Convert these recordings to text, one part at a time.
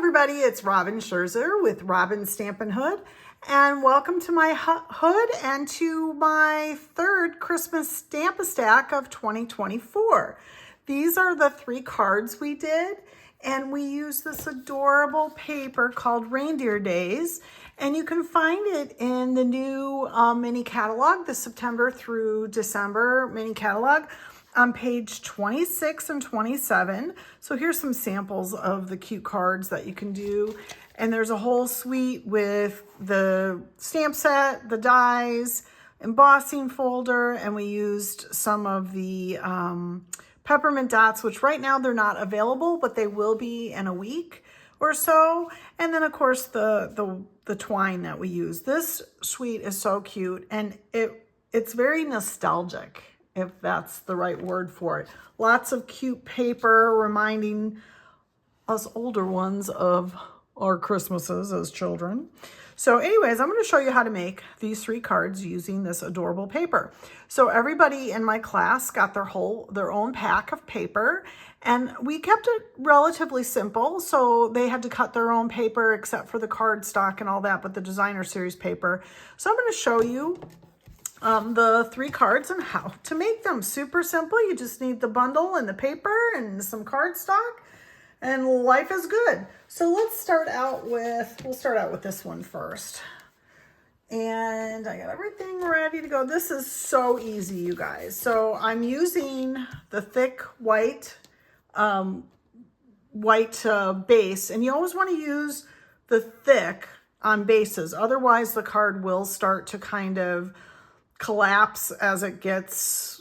everybody, it's Robin Scherzer with Robin Stampin' Hood, and welcome to my hood and to my third Christmas Stamp-A-Stack of 2024. These are the 3 cards we did, and we used this adorable paper called Reindeer Days, and you can find it in the new mini catalog, the September through December mini catalog, on page 26 and 27. So here's some samples of the cute cards that you can do. And there's a whole suite with the stamp set, the dies, embossing folder, and we used some of the peppermint dots, which right now they're not available, but they will be in a week or so. And then of course the twine that we use. This suite is so cute, and it's very nostalgic, if that's the right word for it. Lots of cute paper reminding us older ones of our Christmases as children. So anyways, I'm going to show you how to make these 3 cards using this adorable paper. So everybody in my class got their own pack of paper, and we kept it relatively simple. So they had to cut their own paper except for the cardstock and all that, but the designer series paper. So I'm going to show you the 3 cards and how to make them. Super simple. You just need the bundle and the paper and some cardstock, and life is good. So let's start out with, we'll start out with this one first. And I got everything ready to go. This is so easy, you guys. So I'm using the thick white base, and you always want to use the thick on bases. Otherwise the card will start to kind of collapse as it gets,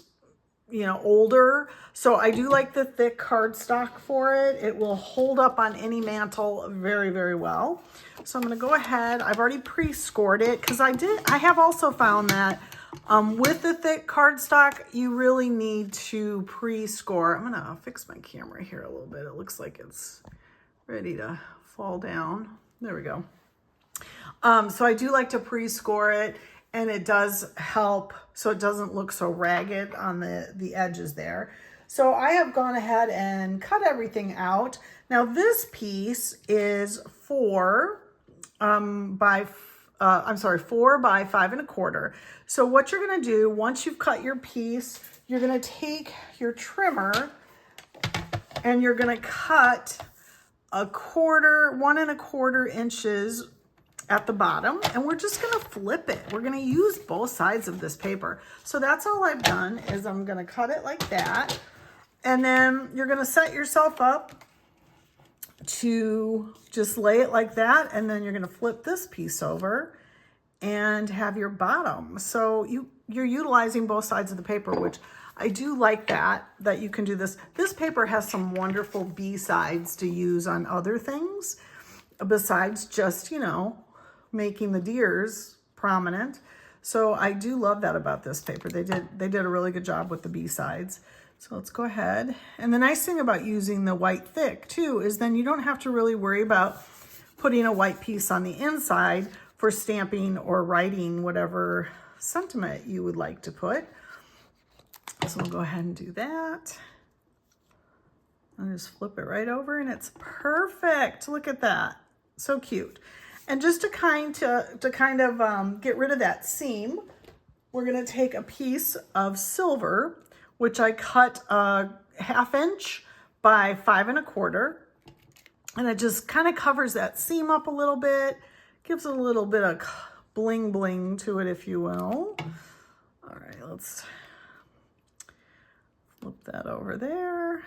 older. So I do like the thick cardstock for it. It will hold up on any mantle very, very well. So I'm going to go ahead. I've already pre-scored it because I have also found that with the thick cardstock, you really need to pre-score. I'm going to fix my camera here a little bit. It looks like it's ready to fall down. There we go. So I do like to pre-score it, and it does help so it doesn't look so ragged on the edges there. So I have gone ahead and cut everything out. Now this piece is 4 by 5 1/4. So what you're gonna do, once you've cut your piece, you're gonna take your trimmer and you're gonna cut 1 1/4 inches at the bottom, and we're just going to flip it. We're going to use both sides of this paper. So that's all I've done, is I'm going to cut it like that, and then you're going to set yourself up to just lay it like that, and then you're going to flip this piece over and have your bottom. So you're utilizing both sides of the paper, which I do like that you can do this. This paper has some wonderful B-sides to use on other things besides just, making the deers prominent. So I do love that about this paper. They did a really good job with the B-sides. So let's go ahead. And the nice thing about using the white thick too is then you don't have to really worry about putting a white piece on the inside for stamping or writing whatever sentiment you would like to put. So we'll go ahead and do that. I'll just flip it right over, and it's perfect. Look at that. So cute. And just to kind of get rid of that seam, we're going to take a piece of silver, which I cut 1/2 inch by 5 1/4, and it just kind of covers that seam up a little bit, gives it a little bit of bling bling to it, if you will. All right, let's flip that over there.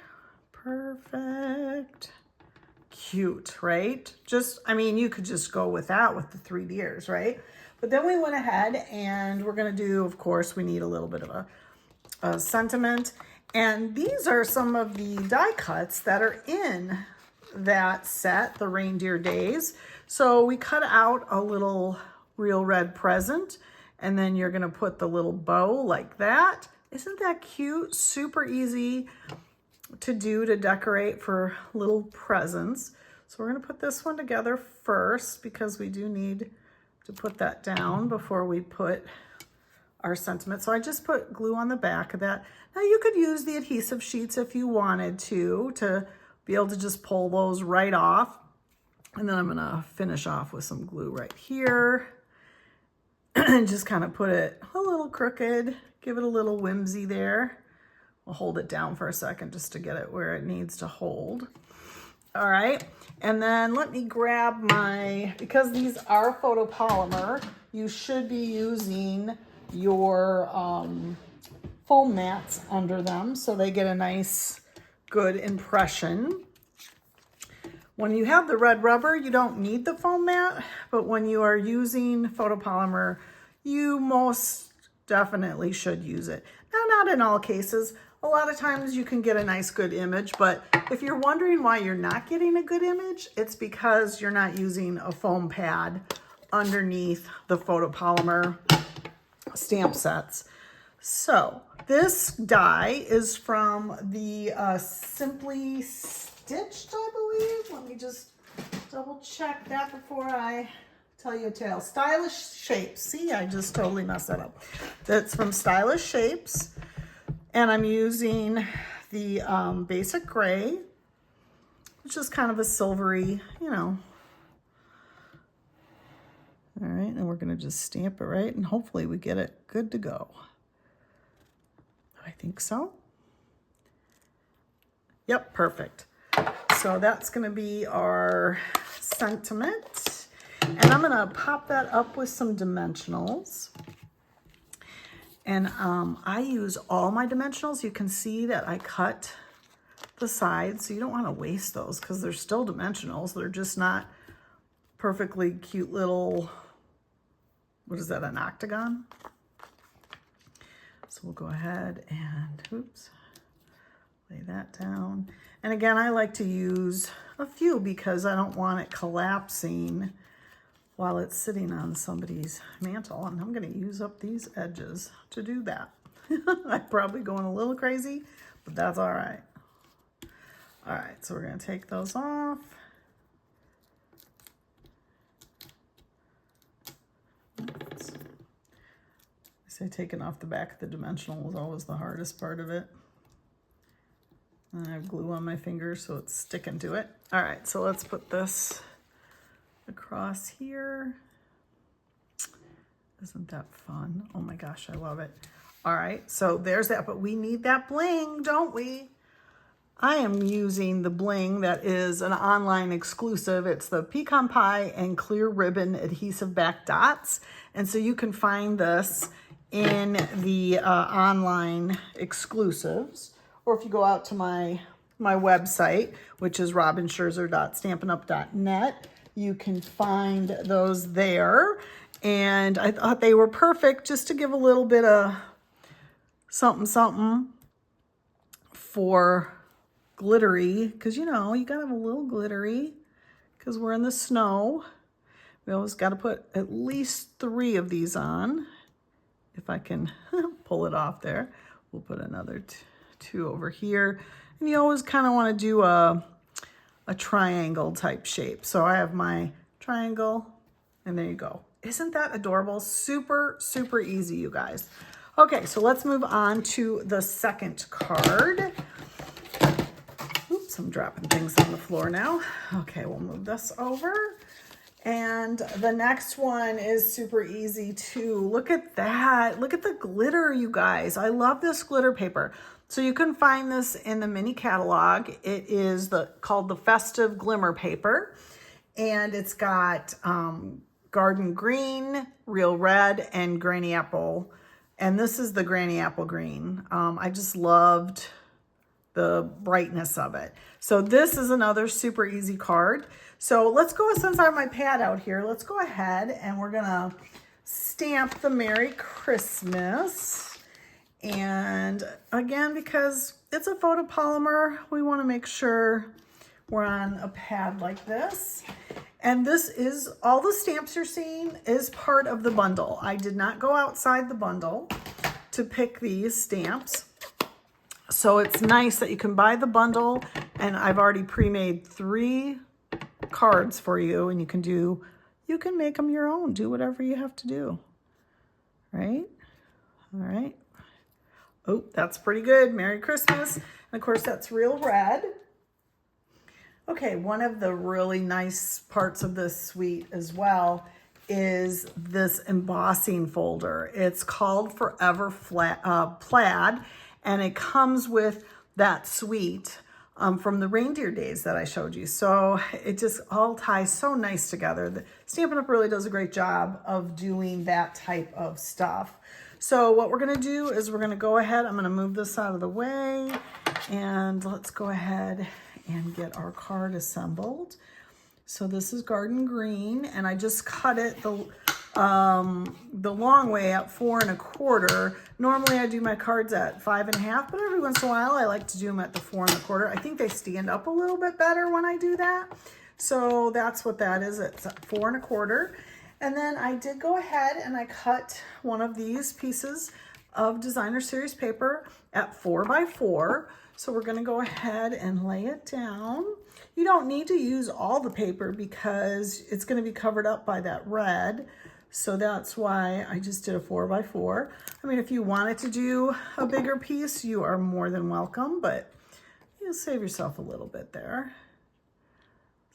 Perfect. Cute, right? You could just go with that with the 3 deers, right? But then we went ahead and we're going to do, of course, we need a little bit of a sentiment. And these are some of the die cuts that are in that set, the Reindeer Days. So we cut out a little real red present, and then you're going to put the little bow like that. Isn't that cute? Super easy to decorate for little presents. So we're going to put this one together first because we do need to put that down before we put our sentiment. So I just put glue on the back of that. Now you could use the adhesive sheets if you wanted to be able to just pull those right off. And then I'm gonna finish off with some glue right here. And just kind of put it a little crooked, give it a little whimsy there. We'll hold it down for a second just to get it where it needs to hold. All right, and then let me grab my, because these are photopolymer, you should be using your foam mats under them so they get a nice, good impression. When you have the red rubber, you don't need the foam mat, but when you are using photopolymer, you most definitely should use it. Now, not in all cases. A lot of times you can get a nice, good image, but if you're wondering why you're not getting a good image, it's because you're not using a foam pad underneath the photopolymer stamp sets. So this die is from the Simply Stitched, I believe. Let me just double check that before I tell you a tale. Stylish Shapes. See, I just totally messed that up. That's from Stylish Shapes. And I'm using the basic gray, which is kind of a silvery, you know. All right, and we're gonna just stamp it right, and hopefully we get it good to go. I think so. Yep, perfect. So that's gonna be our sentiment. And I'm gonna pop that up with some dimensionals. And I use all my dimensionals. You can see that I cut the sides, so you don't want to waste those because they're still dimensionals. They're just not perfectly cute little, what is that, an octagon? So we'll go ahead and, oops, lay that down. And again, I like to use a few because I don't want it collapsing while it's sitting on somebody's mantle. And I'm gonna use up these edges to do that. I'm probably going a little crazy, but that's all right. All right, so we're gonna take those off. Oops. I say taking off the back of the dimensional was always the hardest part of it. And I have glue on my fingers, so it's sticking to it. All right, so let's put this across here. Isn't that fun? Oh my gosh, I love it. All right, so there's that, but we need that bling, don't we? I am using the bling that is an online exclusive. It's the Pecan Pie and Clear Ribbon Adhesive Back Dots. And so you can find this in the online exclusives, or if you go out to my website, which is robinscherzer.stampinup.net, you can find those there. And I thought they were perfect just to give a little bit of something for glittery, because you know, you gotta have a little glittery because we're in the snow. We always got to put at least 3 of these on. If I can pull it off there, we'll put another 2 over here. And you always kind of want to do a triangle type shape. So I have my triangle, and there you go. Isn't that adorable? Super, super easy, you guys. Okay, so let's move on to the second card. Oops, I'm dropping things on the floor now. Okay, we'll move this over. And the next one is super easy too. Look at that. Look at the glitter, you guys. I love this glitter paper. So you can find this in the mini catalog. It is called the Festive Glimmer Paper. And it's got Garden Green, Real Red, and Granny Apple. And this is the Granny Apple Green. I just loved the brightness of it. So this is another super easy card. So let's go, since I have my pad out here, let's go ahead and we're gonna stamp the Merry Christmas. And again, because it's a photopolymer, we want to make sure we're on a pad like this. And this is, all the stamps you're seeing is part of the bundle. I did not go outside the bundle to pick these stamps. So it's nice that you can buy the bundle, and I've already pre-made 3 cards for you, and you can make them your own. Do whatever you have to do, right? All right. Oh, that's pretty good. Merry Christmas. And of course, that's Real Red. Okay, one of the really nice parts of this suite as well is this embossing folder. It's called Forever Plaid, and it comes with that suite from the Reindeer Days that I showed you. So it just all ties so nice together. The Stampin' Up! Really does a great job of doing that type of stuff. So what we're gonna do is we're gonna go ahead, I'm gonna move this out of the way, and let's go ahead and get our card assembled. So this is Garden Green, and I just cut it the long way at 4 1/4. Normally I do my cards at 5 1/2, but every once in a while I like to do them at the 4 1/4. I think they stand up a little bit better when I do that. So that's what that is. It's 4 1/4. And then I did go ahead and I cut one of these pieces of Designer Series paper at 4 by 4. So we're gonna go ahead and lay it down. You don't need to use all the paper because it's gonna be covered up by that red. So that's why I just did a 4 by 4. I mean, if you wanted to do a bigger piece, you are more than welcome, but you'll save yourself a little bit there.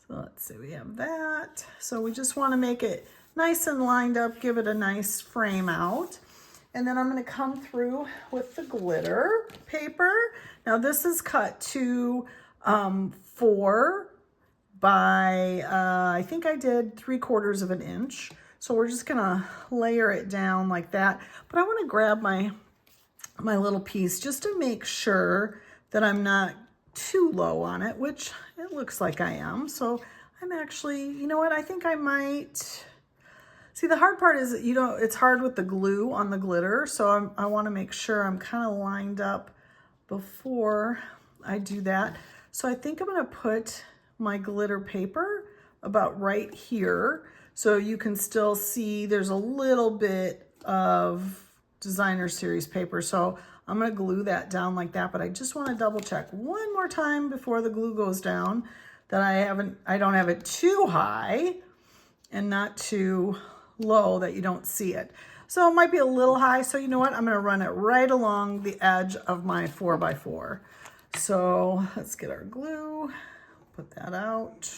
So let's see, we have that. So we just wanna make it nice and lined up, give it a nice frame out. And then I'm gonna come through with the glitter paper. Now this is cut to 4 by, I think I did 3/4 of an inch. So we're just gonna layer it down like that. But I wanna grab my little piece just to make sure that I'm not too low on it, which it looks like I am. So I'm actually, you know what, I think I might, see, the hard part is, you know, it's hard with the glue on the glitter, so I want to make sure I'm kind of lined up before I do that. So I think I'm going to put my glitter paper about right here, so you can still see there's a little bit of Designer Series paper. So I'm going to glue that down like that, but I just want to double check one more time before the glue goes down that I don't have it too high and not too low that you don't see it. So it might be a little high. So you know what? I'm going to run it right along the edge of my 4 by 4. So let's get our glue, put that out.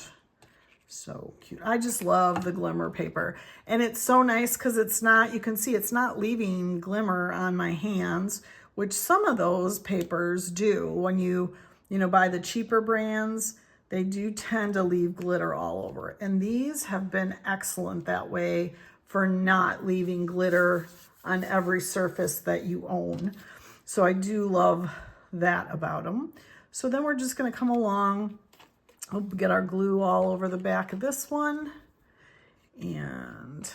So cute. I just love the glimmer paper. And it's so nice because it's not, you can see it's not leaving glimmer on my hands, which some of those papers do. When you buy the cheaper brands, they do tend to leave glitter all over. And these have been excellent that way for not leaving glitter on every surface that you own. So I do love that about them. So then we're just gonna come along, we'll get our glue all over the back of this one and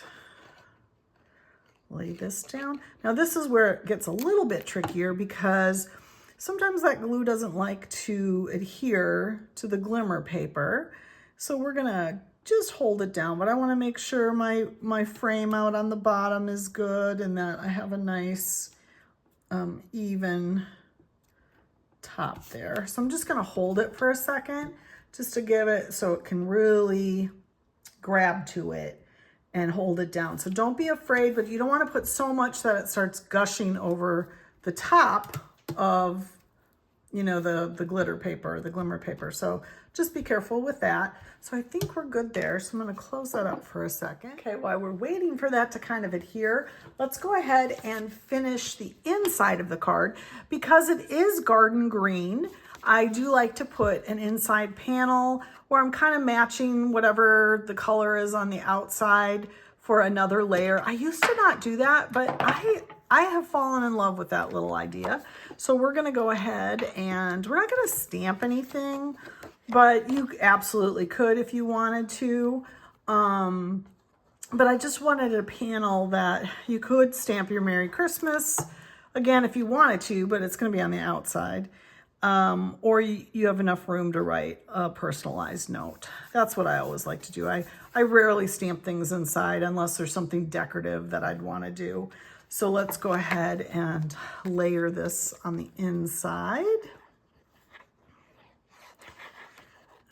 lay this down. Now this is where it gets a little bit trickier because sometimes that glue doesn't like to adhere to the glimmer paper. So we're gonna just hold it down, but I wanna make sure my frame out on the bottom is good and that I have a nice even top there. So I'm just gonna hold it for a second just to give it so it can really grab to it and hold it down. So don't be afraid, but you don't wanna put so much that it starts gushing over the top of, you know, the glitter paper, the glimmer paper. So just be careful with that. So I think we're good there. So I'm gonna close that up for a second. Okay, while we're waiting for that to kind of adhere, let's go ahead and finish the inside of the card. Because it is garden green, I do like to put an inside panel where I'm kind of matching whatever the color is on the outside for another layer. I used to not do that, but I have fallen in love with that little idea. So we're gonna go ahead and we're not gonna stamp anything, but you absolutely could if you wanted to. But I just wanted a panel that you could stamp your Merry Christmas, again, if you wanted to, but it's gonna be on the outside. Or you have enough room to write a personalized note. That's what I always like to do. I rarely stamp things inside unless there's something decorative that I'd want to do. So let's go ahead and layer this on the inside.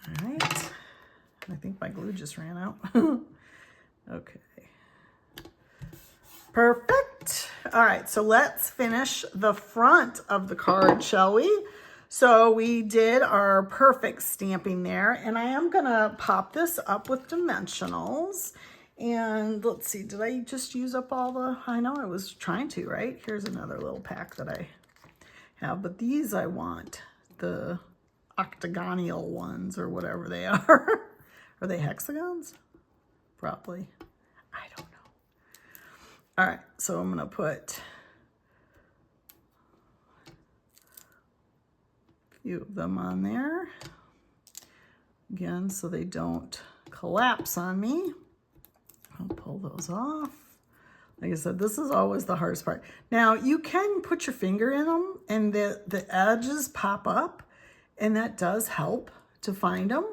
All right. I think my glue just ran out. Okay. Perfect. All right, so let's finish the front of the card, shall we? So we did our perfect stamping there, and I am gonna pop this up with dimensionals. And let's see, did I just use up all the, I know I was trying to, right? Here's another little pack that I have, but these I want the octagonal ones or whatever they are. Are they hexagons? Probably. I don't know. All right, so I'm gonna put a few of them on there. Again, so they don't collapse on me. I'll pull those off. Like I said, this is always the hardest part. Now, you can put your finger in them and the edges pop up, and that does help to find them.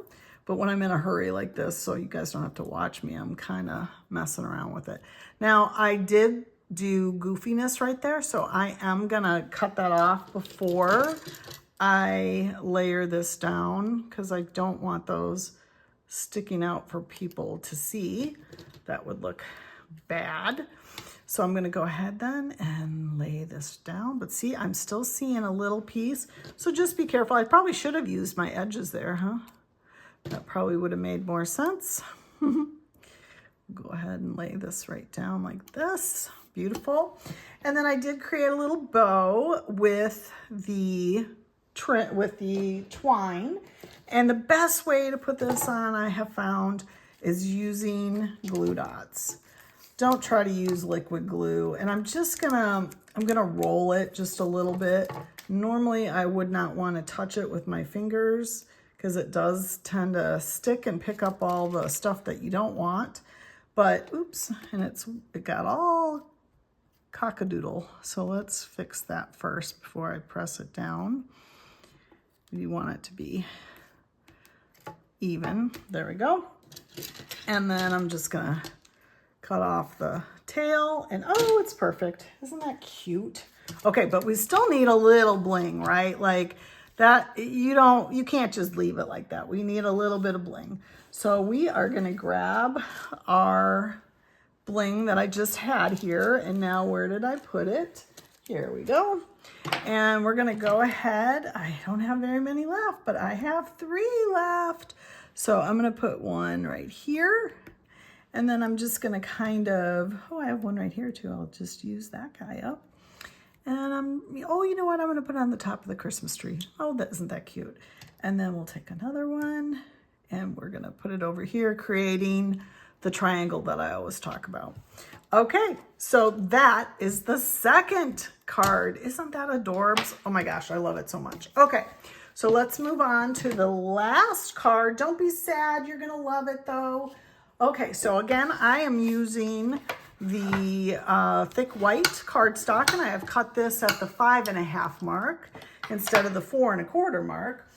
But when I'm in a hurry like this, so you guys don't have to watch me, I'm kind of messing around with it. Now, I did do goofiness right there, so I am going to cut that off before I layer this down because I don't want those sticking out for people to see. That would look bad. So I'm going to go ahead then and lay this down. But see, I'm still seeing a little piece. So just be careful. I probably should have used my edges there, huh? That probably would have made more sense. Go ahead and lay this right down like this. Beautiful. And then I did create a little bow with the twine. And the best way to put this on, I have found, is using glue dots. Don't try to use liquid glue. And I'm gonna roll it just a little bit. Normally I would not want to touch it with my fingers because it does tend to stick and pick up all the stuff that you don't want. But oops, and it got all cockadoodle. So let's fix that first before I press it down. You want it to be even. There we go. And then I'm just gonna cut off the tail, and oh, it's perfect. Isn't that cute? Okay, but we still need a little bling, right? Like that, you can't just leave it like that. We need a little bit of bling. So we are gonna grab our bling that I just had here, and now where did I put it? Here we go. And we're gonna go ahead. I don't have very many left, but I have 3 left. So I'm gonna put one right here. And then I'm just gonna kind of, oh, I have one right here too. I'll just use that guy up. And oh, you know what? I'm gonna put it on the top of the Christmas tree. Oh, isn't that cute? And then we'll take another one and we're gonna put it over here, creating the triangle that I always talk about. Okay, so that is the second card. Isn't that adorbs? Oh my gosh, I love it so much. Okay, so let's move on to the last card. Don't be sad, you're gonna love it though. Okay, so again, I am using the thick white cardstock, and I have cut this at the 5.5 mark instead of the 4 1/4 mark.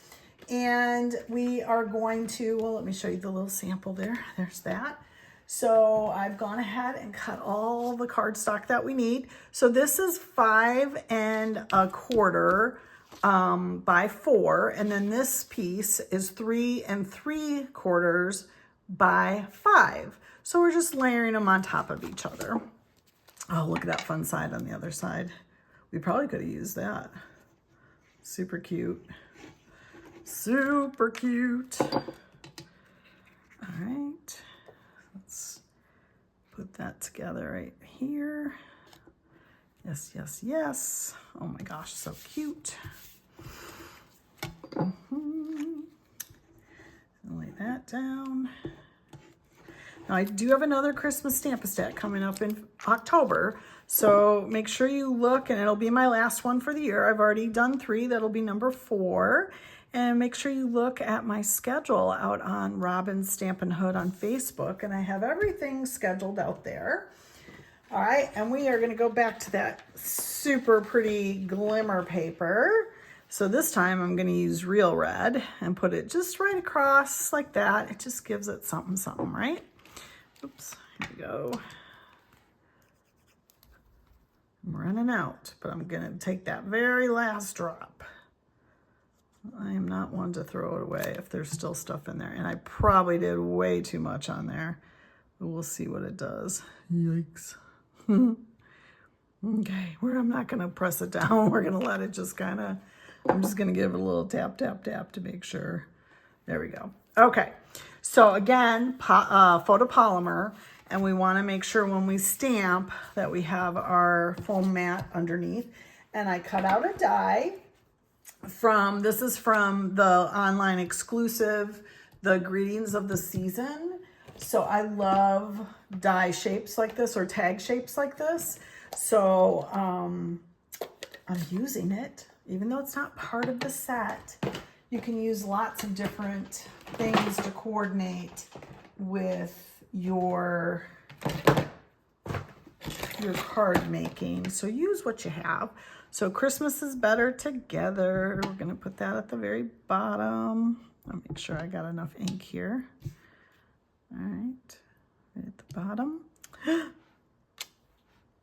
And we are going to, well, let me show you the little sample there. There's that. So I've gone ahead and cut all the cardstock that we need. So this is 5 1/4 by 4, and then this piece is 3 3/4 by 5. So we're just layering them on top of each other. Oh, look at that fun side on the other side. We probably could have used that. Super cute. Super cute. All right. Let's put that together right here. Yes, yes, yes. Oh my gosh, so cute. Lay that down. Now I do have another Christmas Stamp-A-Stack coming up in October, so make sure you look, and it'll be my last one for the year. I've already done 3, that'll be number 4. And make sure you look at my schedule out on Robin's Stampin' Hood on Facebook, and I have everything scheduled out there. All right, and we are gonna go back to that super pretty glimmer paper. So this time I'm gonna use real red and put it just right across like that. It just gives it something, something, right? Oops, here we go. I'm running out, but I'm gonna take that very last drop. I am not one to throw it away if there's still stuff in there. And I probably did way too much on there, but we'll see what it does. Yikes. Okay, I'm not gonna press it down. We're gonna let it just kind of I'm just going to give it a little tap, tap, tap to make sure. There we go. Okay. So again, photopolymer, and we want to make sure when we stamp that we have our foam mat underneath. And I cut out a die this is from the online exclusive, The Greetings of the Season. So I love die shapes like this or tag shapes like this. So I'm using it, even though it's not part of the set. You can use lots of different things to coordinate with your card making. So use what you have. So Christmas is better together. We're going to put that at the very bottom. I'll make sure I got enough ink here. All right, right at the bottom.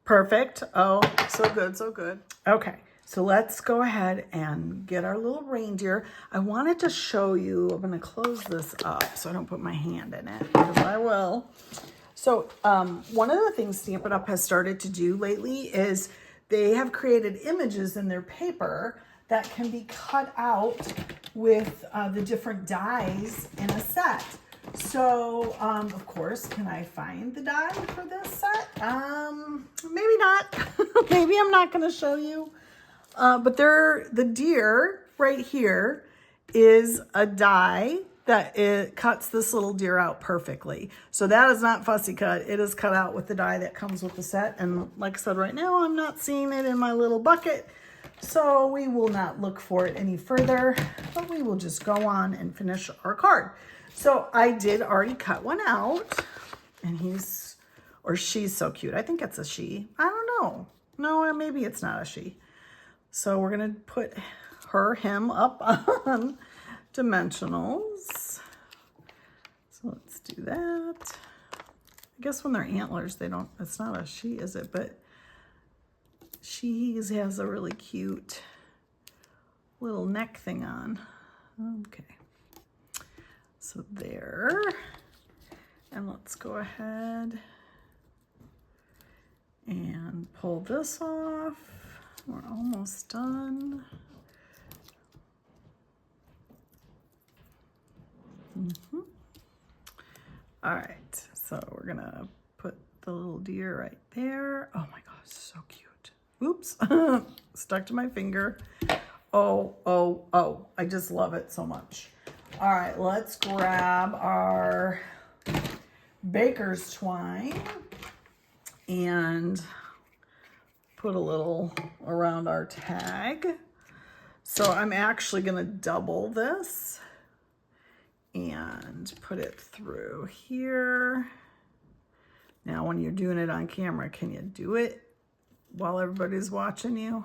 Perfect. Oh, so good, so good. Okay, so let's go ahead and get our little reindeer. I wanted to show you, I'm going to close this up so I don't put my hand in it, because I will. So one of the things Stampin' Up! Has started to do lately is they have created images in their paper that can be cut out with the different dies in a set. So, of course, can I find the die for this set? Maybe not. Maybe I'm not going to show you. But the deer right here is a die that it cuts this little deer out perfectly. So that is not fussy cut. It is cut out with the die that comes with the set. And like I said, right now I'm not seeing it in my little bucket. So we will not look for it any further, but we will just go on and finish our card. So I did already cut one out, and he's, or she's so cute. I think it's a she. I don't know. No, maybe it's not a she. So we're going to put him up on dimensionals. So let's do that. I guess when they're antlers, it's not a she, is it? But she has a really cute little neck thing on. Okay. So there. And let's go ahead and pull this off. We're almost done. All right, so we're gonna put the little deer right there. Oh my gosh, so cute. Oops, stuck to my finger. Oh, I just love it so much. All right, let's grab our baker's twine and put a little around our tag. So I'm actually gonna double this and put it through here. Now, when you're doing it on camera, can you do it while everybody's watching you?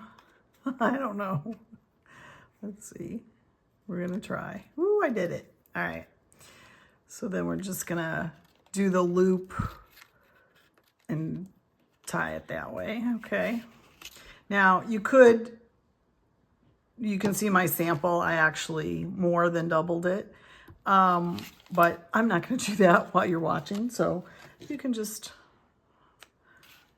I don't know. Let's see. We're gonna try. Ooh, I did it. All right. So then we're just gonna do the loop and tie it that way. Okay. Now you can see my sample. I actually more than doubled it. But I'm not going to do that while you're watching. So you can just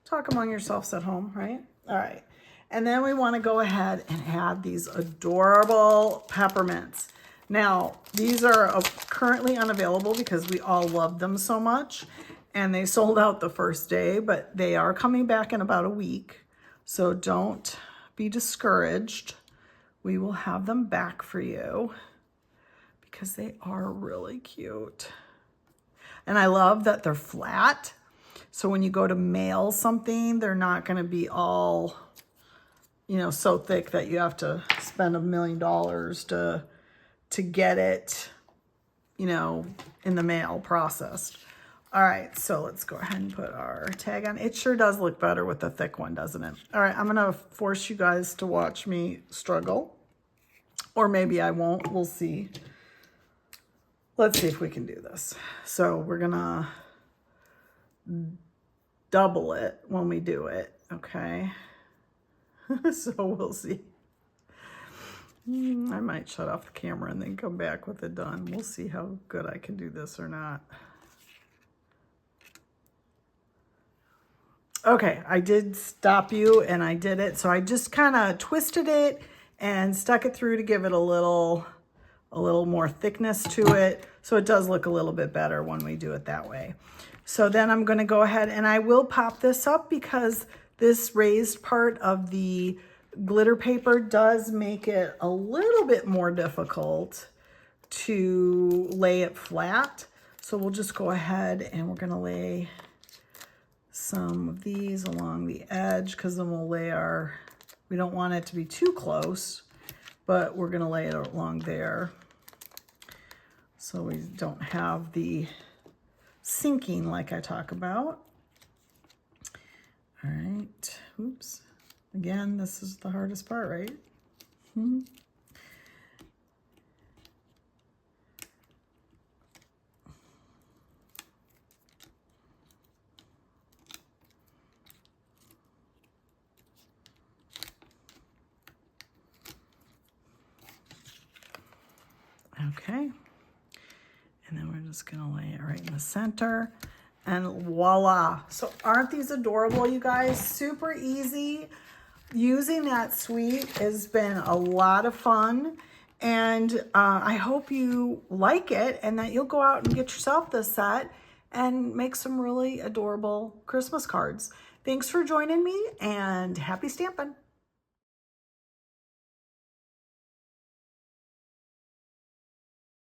talk among yourselves at home, right? All right. And then we want to go ahead and add these adorable peppermints. Now, these are currently unavailable because we all love them so much. And they sold out the first day, but they are coming back in about a week. So don't be discouraged. We will have them back for you, because they are really cute. And I love that they're flat. So when you go to mail something, they're not going to be all, so thick that you have to spend $1 million to get it, in the mail processed. All right, so let's go ahead and put our tag on. It sure does look better with the thick one, doesn't it? All right, I'm going to force you guys to watch me struggle. Or maybe I won't. We'll see. Let's see if we can do this. So we're gonna double it when we do it, okay? So we'll see. I might shut off the camera and then come back with it done. We'll see how good I can do this or not. Okay, I did stop you and I did it. So I just kind of twisted it and stuck it through to give it a little more thickness to it. So it does look a little bit better when we do it that way. So then I'm going to go ahead and I will pop this up because this raised part of the glitter paper does make it a little bit more difficult to lay it flat. So we'll just go ahead and we're going to lay some of these along the edge because then we'll lay we don't want it to be too close, but we're going to lay it along there so we don't have the sinking like I talk about. All right, oops. Again, this is the hardest part, right? Okay, and then we're just gonna lay it right in the center, and voila. So aren't these adorable, you guys? Super easy. Using that suite has been a lot of fun, and I hope you like it and that you'll go out and get yourself this set and make some really adorable Christmas cards. Thanks for joining me, and happy stamping.